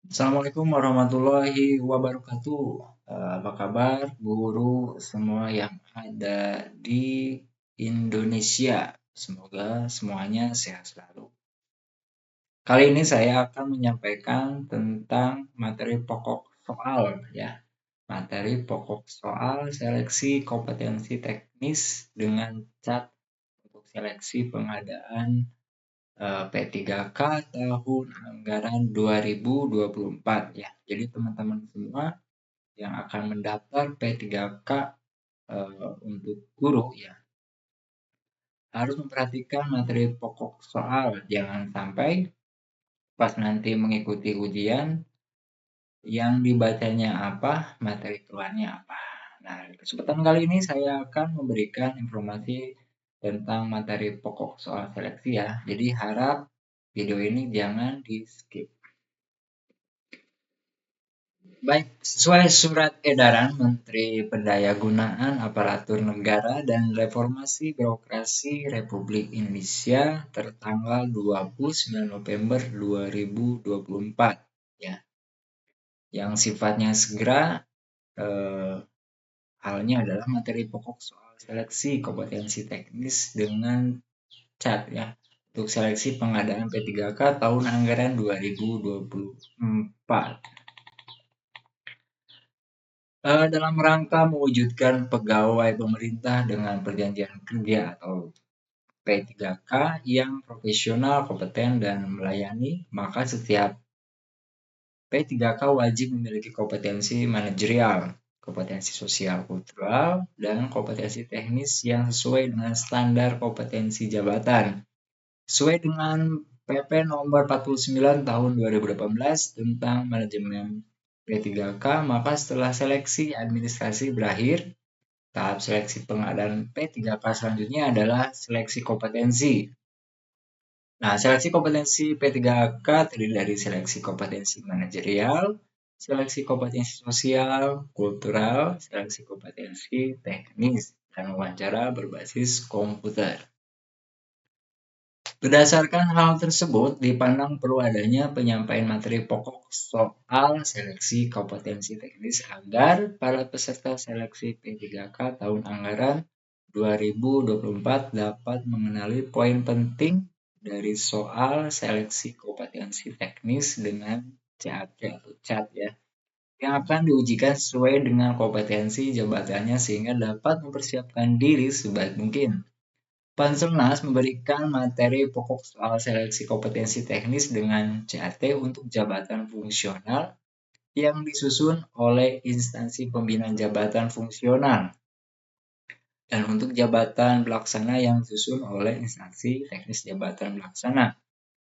Assalamualaikum warahmatullahi wabarakatuh. Apa kabar guru semua yang ada di Indonesia? Semoga semuanya sehat selalu. Kali ini saya akan menyampaikan tentang materi pokok soal ya. Materi pokok soal seleksi kompetensi teknis dengan cat untuk seleksi pengadaan P3K tahun anggaran 2024 ya. Jadi teman-teman semua yang akan mendaftar P3K untuk guru ya harus memperhatikan materi pokok soal. Jangan sampai pas nanti mengikuti ujian yang dibacanya apa, materi keluarnya apa. Nah, di kesempatan kali ini saya akan memberikan informasi tentang materi pokok soal seleksi ya. Jadi harap video ini jangan di skip. Baik, sesuai surat edaran Menteri Pendayagunaan Aparatur Negara dan Reformasi Birokrasi Republik Indonesia tertanggal 29 November 2024 ya, yang sifatnya segera halnya adalah materi pokok soal seleksi kompetensi teknis dengan cat ya untuk seleksi pengadaan P3K tahun anggaran 2024. Dalam rangka mewujudkan pegawai pemerintah dengan perjanjian kerja atau P3K yang profesional, kompeten, dan melayani, maka setiap P3K wajib memiliki kompetensi manajerial, kompetensi sosial kultural, dan kompetensi teknis yang sesuai dengan standar kompetensi jabatan. Sesuai dengan PP nomor 49 tahun 2018 tentang manajemen P3K, maka setelah seleksi administrasi berakhir, tahap seleksi pengadaan P3K selanjutnya adalah seleksi kompetensi. Nah, seleksi kompetensi P3K terdiri dari seleksi kompetensi manajerial, seleksi kompetensi sosial, kultural, seleksi kompetensi teknis, dan wawancara berbasis komputer. Berdasarkan hal tersebut, dipandang perlu adanya penyampaian materi pokok soal seleksi kompetensi teknis agar para peserta seleksi P3K tahun anggaran 2024 dapat mengenali poin penting dari soal seleksi kompetensi teknis dengan cat ya, yang akan diujikan sesuai dengan kompetensi jabatannya sehingga dapat mempersiapkan diri sebaik mungkin. Panselnas memberikan materi pokok soal seleksi kompetensi teknis dengan CAT untuk jabatan fungsional yang disusun oleh instansi pembina jabatan fungsional dan untuk jabatan pelaksana yang disusun oleh instansi teknis jabatan pelaksana.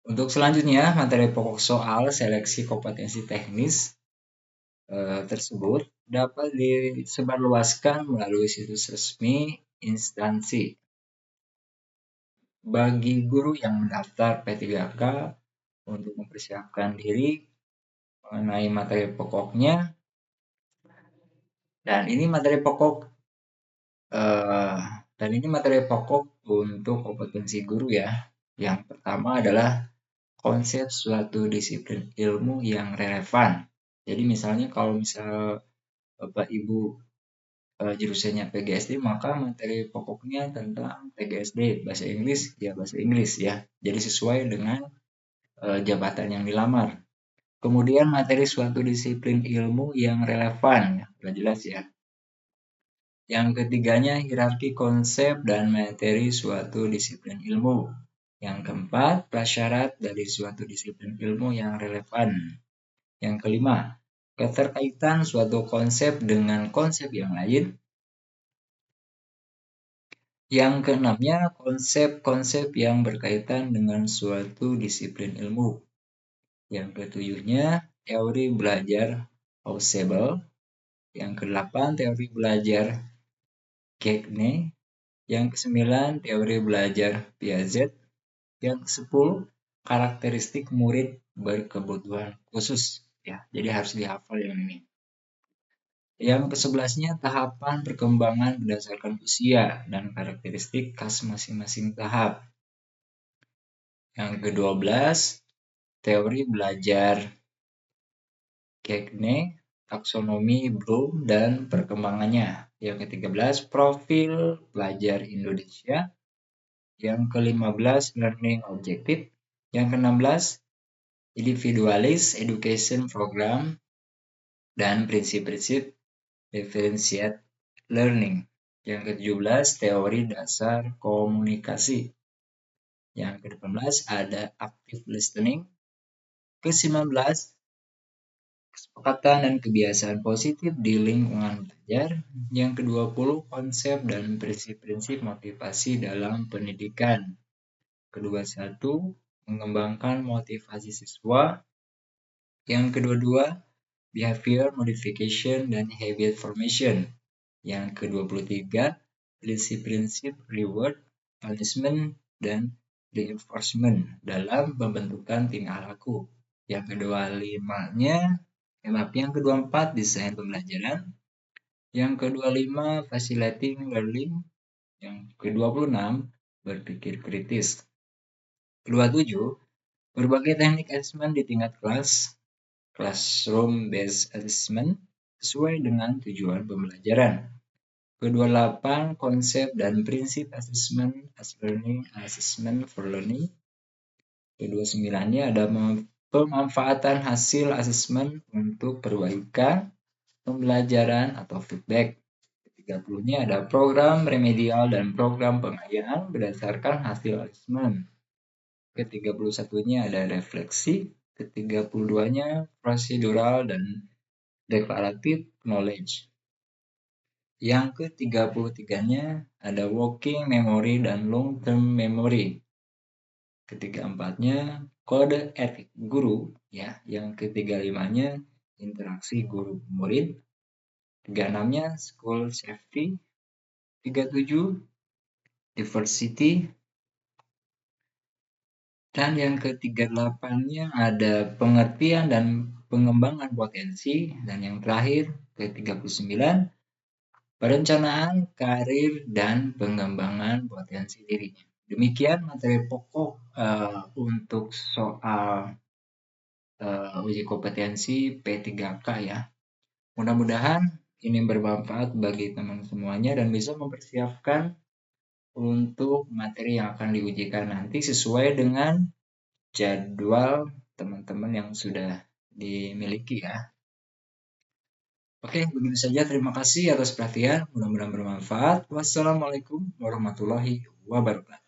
Untuk selanjutnya, materi pokok soal seleksi kompetensi teknis tersebut dapat disebarluaskan melalui situs resmi instansi. Bagi guru yang mendaftar P3K untuk mempersiapkan diri mengenai materi pokoknya, dan ini materi pokok untuk kompetensi guru ya. Yang pertama adalah konsep suatu disiplin ilmu yang relevan. Jadi misalnya kalau Bapak Ibu jurusannya PGSD, maka materi pokoknya tentang PGSD, bahasa Inggris ya. Jadi sesuai dengan jabatan yang dilamar. Kemudian materi suatu disiplin ilmu yang relevan, ya, sudah jelas ya. Yang ketiganya hierarki konsep dan materi suatu disiplin ilmu. Yang keempat, prasyarat dari suatu disiplin ilmu yang relevan. Yang kelima, keterkaitan suatu konsep dengan konsep yang lain. Yang keenamnya, konsep-konsep yang berkaitan dengan suatu disiplin ilmu. Yang ketujuhnya, teori belajar Ausable. Yang kedelapan, teori belajar Gagne. Yang kesembilan, teori belajar Piaget. Yang kesepuluh, karakteristik murid berkebutuhan khusus. Ya, jadi harus dihafal yang ini. Yang kesebelasnya, tahapan perkembangan berdasarkan usia dan karakteristik khas masing-masing tahap. Yang kedua belas, teori belajar Gagne, taksonomi Bloom dan perkembangannya. Yang ke-13, profil pelajar Indonesia. Yang ke-15, learning objective. Yang ke-16, individualis education program dan prinsip-prinsip differentiate learning. Yang ke-17, teori dasar komunikasi. Yang ke-18, ada active listening. Ke-19, kesepakatan dan kebiasaan positif di lingkungan belajar. Yang ke-20, konsep dan prinsip-prinsip motivasi dalam pendidikan. Ke-21, mengembangkan motivasi siswa. Yang ke-22, behavior modification dan habit formation. Yang ke-23, prinsip-prinsip reward, punishment, dan reinforcement dalam pembentukan tingkah laku. Yang ke-24, desain pembelajaran. Yang ke-25, facilitating learning. Yang ke-26, berpikir kritis. Ke-27, berbagai teknik assessment di tingkat kelas, classroom based assessment sesuai dengan tujuan pembelajaran. Ke-28, konsep dan prinsip assessment as learning assessment for learning. Ke-29-nya ada pemanfaatan hasil assessment untuk perbaikan pembelajaran atau feedback. Ke-30-nya ada program remedial dan program pengayaan berdasarkan hasil assessment. Ke-31-nya ada refleksi. Ke-32-nya prosedural dan declarative knowledge. Yang ke-33-nya ada working memory dan long term memory. Ketiga-empatnya kode etik guru, ya. Yang ketiga-limanya interaksi guru murid. 36-nya school safety. 37 diversity. Dan yang ke-38-nya ada pengertian dan pengembangan potensi. Dan yang terakhir ke-39 perencanaan karir dan pengembangan potensi dirinya. Demikian materi pokok untuk soal uji kompetensi P3K ya. Mudah-mudahan ini bermanfaat bagi teman semuanya dan bisa mempersiapkan untuk materi yang akan diujikan nanti sesuai dengan jadwal teman-teman yang sudah dimiliki ya. Oke, begitu saja. Terima kasih atas perhatian. Mudah-mudahan bermanfaat. Wassalamualaikum warahmatullahi wabarakatuh.